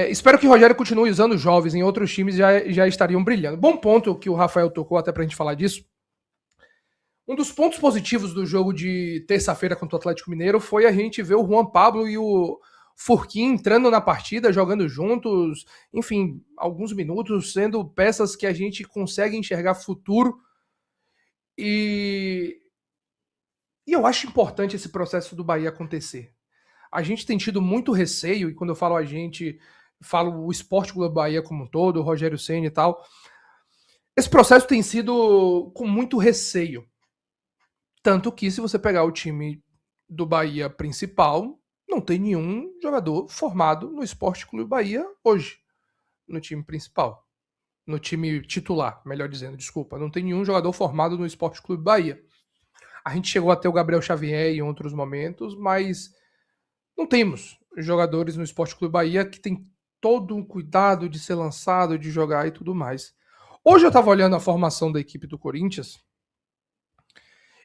Espero que o Rogério continue usando jovens em outros times, já estariam brilhando. Bom ponto que o Rafael tocou, até pra gente falar disso. Um dos pontos positivos do jogo de terça-feira contra o Atlético Mineiro foi a gente ver o Juan Pablo e o Furquim entrando na partida, jogando juntos, enfim, alguns minutos, sendo peças que a gente consegue enxergar futuro. E eu acho importante esse processo do Bahia acontecer. A gente tem tido muito receio, e quando eu falo a gente, falo o Esporte Clube Bahia como um todo, o Rogério Ceni e tal. Esse processo tem sido com muito receio. Tanto que, se você pegar o time do Bahia principal, não tem nenhum jogador formado no Esporte Clube Bahia hoje, no time principal. No time titular, melhor dizendo, desculpa. Não tem nenhum jogador formado no Esporte Clube Bahia. A gente chegou a ter o Gabriel Xavier em outros momentos, mas não temos jogadores no Esporte Clube Bahia que tem todo um cuidado de ser lançado, de jogar e tudo mais. Hoje eu estava olhando a formação da equipe do Corinthians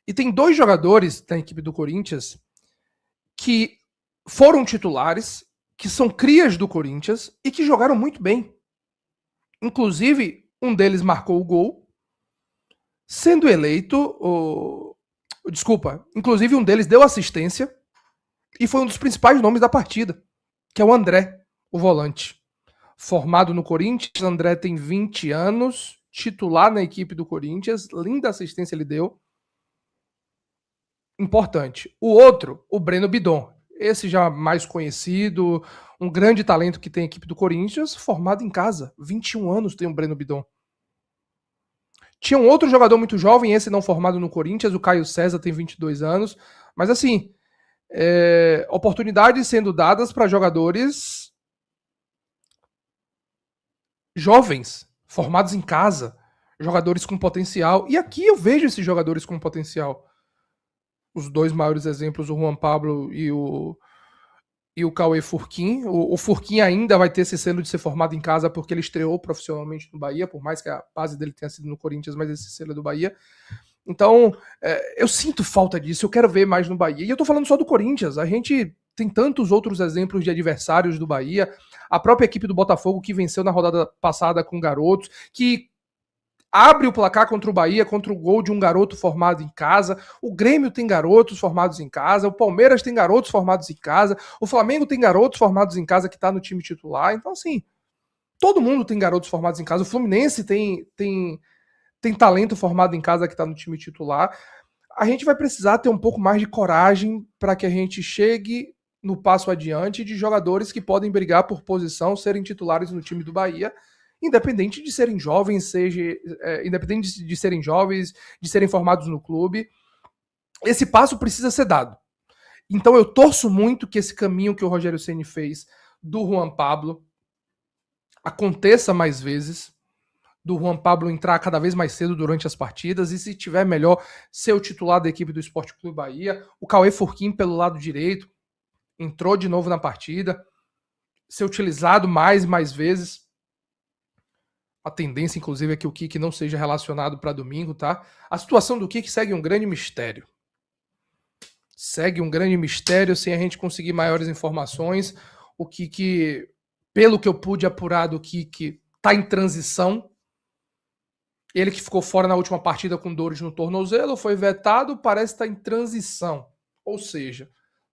e tem dois jogadores da equipe do Corinthians que foram titulares, que são crias do Corinthians e que jogaram muito bem. Inclusive, um deles marcou o gol, sendo eleito. Desculpa, inclusive um deles deu assistência e foi um dos principais nomes da partida, que é o André, o volante. Formado no Corinthians, André tem 20 anos, titular na equipe do Corinthians, linda assistência ele deu. Importante. O outro, o Breno Bidon. Esse já mais conhecido, um grande talento que tem a equipe do Corinthians, formado em casa. 21 anos tem o Breno Bidon. Tinha um outro jogador muito jovem, esse não formado no Corinthians, o Caio César tem 22 anos. Mas assim, oportunidades sendo dadas para jogadores jovens, formados em casa, jogadores com potencial. E aqui eu vejo esses jogadores com potencial. Os dois maiores exemplos, o Juan Pablo e o Cauê Furquim. O Furquim ainda vai ter esse selo de ser formado em casa porque ele estreou profissionalmente no Bahia, por mais que a base dele tenha sido no Corinthians, mas esse selo é do Bahia. Então, eu sinto falta disso, eu quero ver mais no Bahia. E eu tô falando só do Corinthians, a gente tem tantos outros exemplos de adversários do Bahia, a própria equipe do Botafogo que venceu na rodada passada com garotos, que abre o placar contra o Bahia, contra o gol de um garoto formado em casa. O Grêmio tem garotos formados em casa, o Palmeiras tem garotos formados em casa, o Flamengo tem garotos formados em casa que tá no time titular. Então, assim, todo mundo tem garotos formados em casa. O Fluminense tem talento formado em casa que está no time titular. A gente vai precisar ter um pouco mais de coragem para que a gente chegue no passo adiante de jogadores que podem brigar por posição, serem titulares no time do Bahia, independente de serem jovens, independente de serem jovens, de serem formados no clube. Esse passo precisa ser dado. Então eu torço muito que esse caminho que o Rogério Ceni fez do Juan Pablo aconteça mais vezes, do Juan Pablo entrar cada vez mais cedo durante as partidas e, se tiver melhor, ser o titular da equipe do Esporte Clube Bahia. O Cauê Furquim pelo lado direito entrou de novo na partida, ser utilizado mais e mais vezes. A tendência, inclusive, é que o Kik não seja relacionado para domingo, tá? A situação do Kik segue um grande mistério. Segue um grande mistério sem a gente conseguir maiores informações. O Kik, pelo que eu pude apurar do Kik, tá em transição. Ele que ficou fora na última partida com dores no tornozelo, foi vetado, parece estar em transição. Ou seja,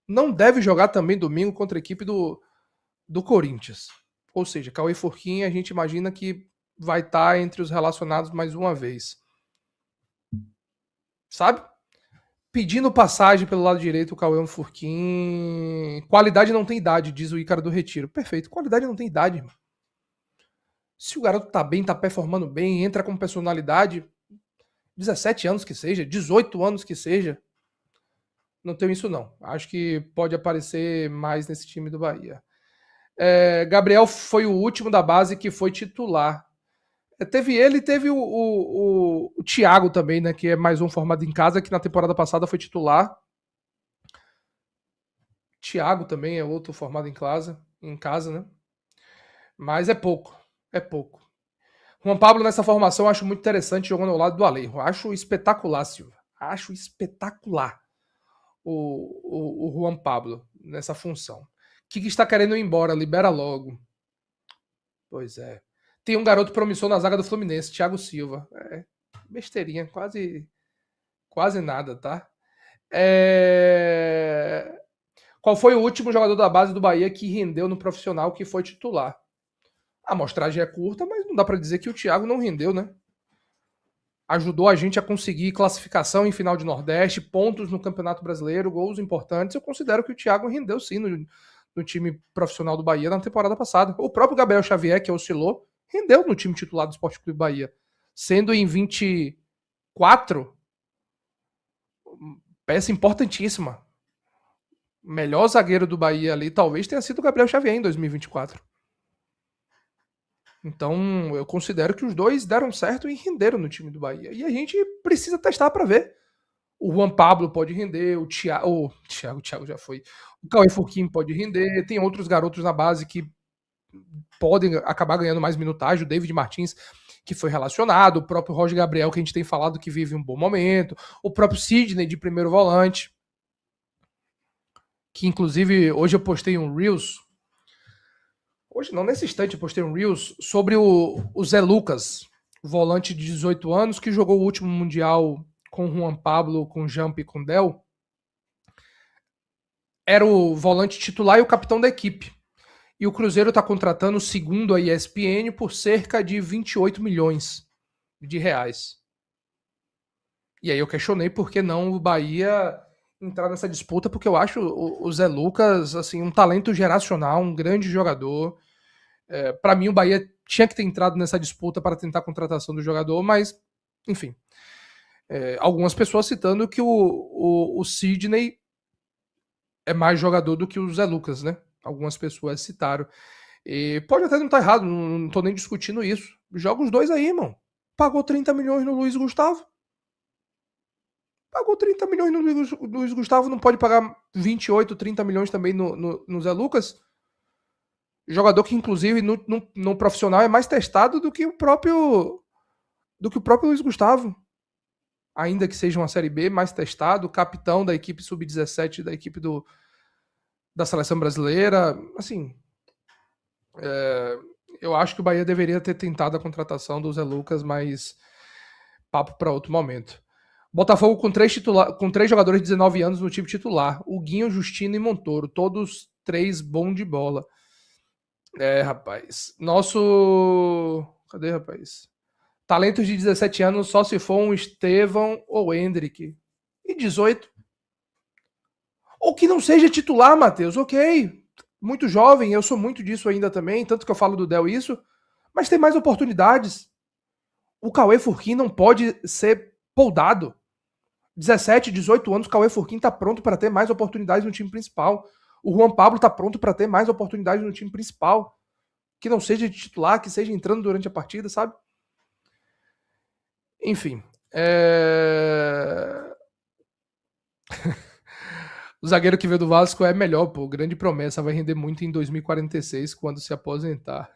não deve jogar também domingo contra a equipe do Corinthians. Ou seja, Cauê Furquim, a gente imagina que vai estar entre os relacionados mais uma vez. Sabe? Pedindo passagem pelo lado direito, o Cauê Furquim. Qualidade não tem idade, diz o Ícaro do Retiro. Perfeito. Qualidade não tem idade, irmão. Se o garoto tá bem, tá performando bem, entra com personalidade, 17 anos que seja, 18 anos que seja, não tenho isso não. Acho que pode aparecer mais nesse time do Bahia. Gabriel foi o último da base que foi titular. Teve ele e teve o Thiago também, né? Que é mais um formado em casa, que na temporada passada foi titular. Thiago também é outro formado em casa, né? Mas é pouco. É pouco. Juan Pablo nessa formação eu acho muito interessante jogando ao lado do Alejo. Acho espetacular, Silva. Acho espetacular o Juan Pablo nessa função. O que está querendo ir embora? Libera logo. Pois é. Tem um garoto promissor na zaga do Fluminense, Thiago Silva. Besteirinha, quase nada, tá? Qual foi o último jogador da base do Bahia que rendeu no profissional, que foi titular? A amostragem é curta, mas não dá para dizer que o Thiago não rendeu, né? Ajudou a gente a conseguir classificação em final de Nordeste, pontos no Campeonato Brasileiro, gols importantes. Eu considero que o Thiago rendeu sim no time profissional do Bahia na temporada passada. O próprio Gabriel Xavier, que oscilou, rendeu no time titular do Sport Clube Bahia. Sendo em 24, peça importantíssima. Melhor zagueiro do Bahia ali talvez tenha sido o Gabriel Xavier em 2024. Então, eu considero que os dois deram certo e renderam no time do Bahia. E a gente precisa testar para ver. O Juan Pablo pode render, o Thiago já foi. O Cauê Furquim pode render. Tem outros garotos na base que podem acabar ganhando mais minutagem. O David Martins, que foi relacionado. O próprio Roger Gabriel, que a gente tem falado que vive um bom momento. O próprio Sidney, de primeiro volante. Que, inclusive, hoje eu postei um Reels. Hoje não, nesse instante eu postei um Reels sobre o Zé Lucas, volante de 18 anos, que jogou o último Mundial com o Juan Pablo, com o Jamp e com o Del. Era o volante titular e o capitão da equipe. E o Cruzeiro está contratando, segundo a ESPN, por cerca de 28 milhões de reais. E aí eu questionei por que não o Bahia entrar nessa disputa, porque eu acho o Zé Lucas assim, um talento geracional, um grande jogador. Para mim, o Bahia tinha que ter entrado nessa disputa para tentar a contratação do jogador, mas, enfim. Algumas pessoas citando que o Sidney é mais jogador do que o Zé Lucas, né? Algumas pessoas citaram. E pode até não estar errado, não tô nem discutindo isso. Joga os dois aí, irmão. Pagou 30 milhões no Luiz Gustavo. Pagou 30 milhões no Luiz Gustavo, não pode pagar 28, 30 milhões também no Zé Lucas? Jogador que, inclusive, no profissional é mais testado do que o próprio Luiz Gustavo. Ainda que seja uma Série B, mais testado, capitão da equipe sub-17 da equipe da seleção brasileira. Assim, eu acho que o Bahia deveria ter tentado a contratação do Zé Lucas, mas papo para outro momento. Botafogo com três jogadores de 19 anos no time titular. O Guinho, Justino e Montoro. Todos três bons de bola. Rapaz. Cadê, rapaz? Talentos de 17 anos só se for um Estevão ou Hendrick. E 18? Ou que não seja titular, Matheus. Ok. Muito jovem, eu sou muito disso ainda também. Tanto que eu falo do Del isso. Mas tem mais oportunidades. O Cauê Furquim não pode ser poldado. 17, 18 anos, o Cauê Furquim tá pronto para ter mais oportunidades no time principal. O Juan Pablo tá pronto para ter mais oportunidades no time principal. Que não seja de titular, que seja entrando durante a partida, sabe? Enfim. O zagueiro que veio do Vasco é melhor, pô. Grande promessa. Vai render muito em 2046, quando se aposentar.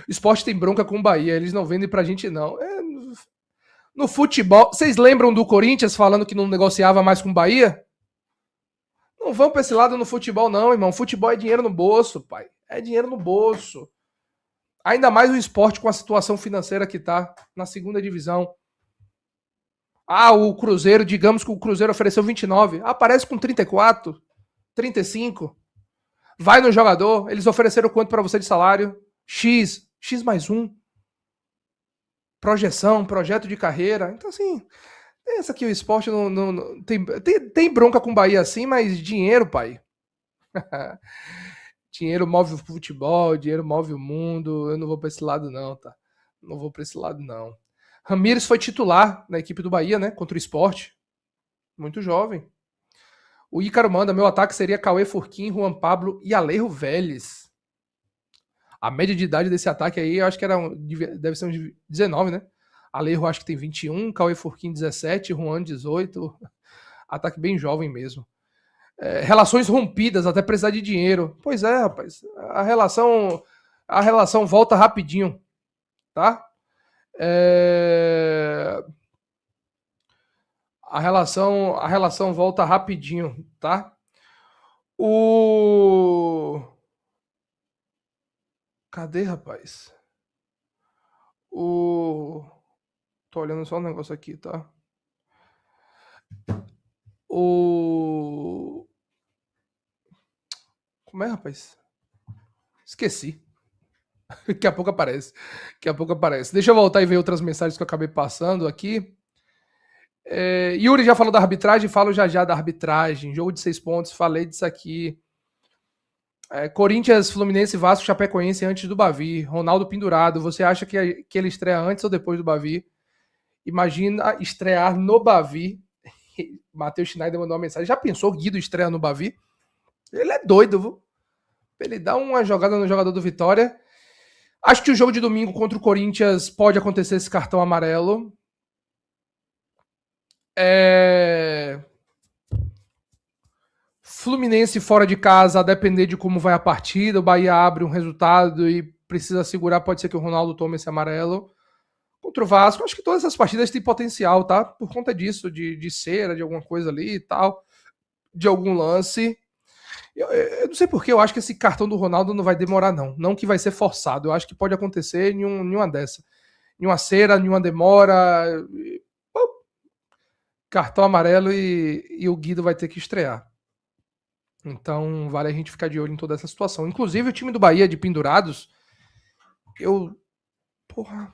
O esporte tem bronca com o Bahia. Eles não vendem pra gente, não. No futebol. Vocês lembram do Corinthians falando que não negociava mais com o Bahia? Não vão pra esse lado no futebol, não, irmão. Futebol é dinheiro no bolso, pai. É dinheiro no bolso. Ainda mais o esporte com a situação financeira que tá na segunda divisão. O Cruzeiro, digamos que o Cruzeiro ofereceu 29. Aparece com 34, 35. Vai no jogador, eles ofereceram quanto para você de salário? X mais um. Projeção, projeto de carreira. Então, assim, pensa que o esporte não tem bronca com o Bahia assim, mas dinheiro, pai. Dinheiro move o futebol, dinheiro move o mundo. Eu não vou para esse lado, não, tá? Não vou para esse lado, não. Ramires foi titular na equipe do Bahia, né? Contra o esporte. Muito jovem. O Ícaro manda, meu ataque seria Cauê Furquim, Juan Pablo e Alejo Vélez. A média de idade desse ataque aí, eu acho que deve ser uns 19, né? Alejo acho que tem 21, Cauê Furquim 17, Juan 18. Ataque bem jovem mesmo. Relações rompidas, até precisar de dinheiro. Pois é, rapaz. A relação volta rapidinho, tá? A relação volta rapidinho, tá? Cadê, rapaz? O... Tô olhando só um negócio aqui, tá? O... Como é, rapaz? Esqueci. Daqui a pouco aparece. Daqui a pouco aparece. Deixa eu voltar e ver outras mensagens que eu acabei passando aqui. Yuri já falou da arbitragem, falo já já da arbitragem. Jogo de 6 pontos, falei disso aqui. Corinthians, Fluminense, Vasco, Chapecoense antes do Bavi. Ronaldo pendurado. Você acha que ele estreia antes ou depois do Bavi? Imagina estrear no Bavi. Matheus Schneider mandou uma mensagem. Já pensou o Guido estreia no Bavi? Ele é doido, viu? Ele dá uma jogada no jogador do Vitória. Acho que o jogo de domingo contra o Corinthians pode acontecer esse cartão amarelo. Fluminense fora de casa, a depender de como vai a partida, o Bahia abre um resultado e precisa segurar, pode ser que o Ronaldo tome esse amarelo. Contra o Vasco, acho que todas essas partidas têm potencial, tá? Por conta disso, de cera, de alguma coisa ali e tal, de algum lance. Eu não sei porque, eu acho que esse cartão do Ronaldo não vai demorar, não. Não que vai ser forçado. Eu acho que pode acontecer em uma dessa. Em uma cera, em uma demora. Cartão amarelo e o Guido vai ter que estrear. Então, vale a gente ficar de olho em toda essa situação. Inclusive, o time do Bahia de pendurados, eu. Porra.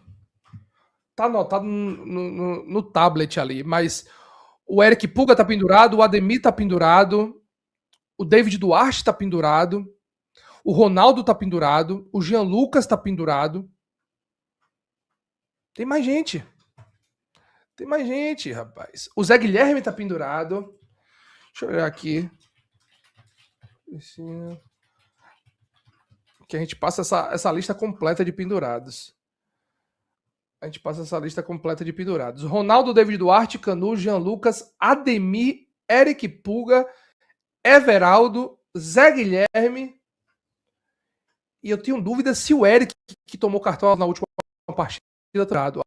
Tá anotado no tablet ali, mas o Eric Puga tá pendurado, o Ademir tá pendurado, o David Duarte tá pendurado, o Ronaldo tá pendurado, o Jean Lucas tá pendurado. Tem mais gente. Tem mais gente, rapaz. O Zé Guilherme tá pendurado. Deixa eu olhar aqui. Que a gente passa essa lista completa de pendurados. A gente passa essa lista completa de pendurados. Ronaldo, David Duarte, Canu, Jean Lucas, Ademir, Eric Puga, Everaldo, Zé Guilherme. E eu tenho dúvida se o Eric, que tomou cartão na última partida,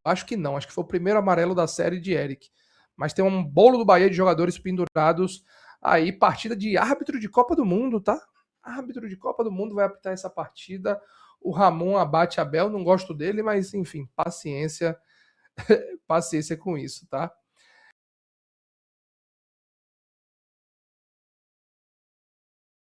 acho que não. Acho que foi o primeiro amarelo da série de Eric. Mas tem um bolo do Bahia de jogadores pendurados aí. Partida de árbitro de Copa do Mundo, tá? Árbitro de Copa do Mundo vai apitar essa partida. O Ramon Abate Abel, não gosto dele, mas enfim, paciência. Paciência com isso, tá?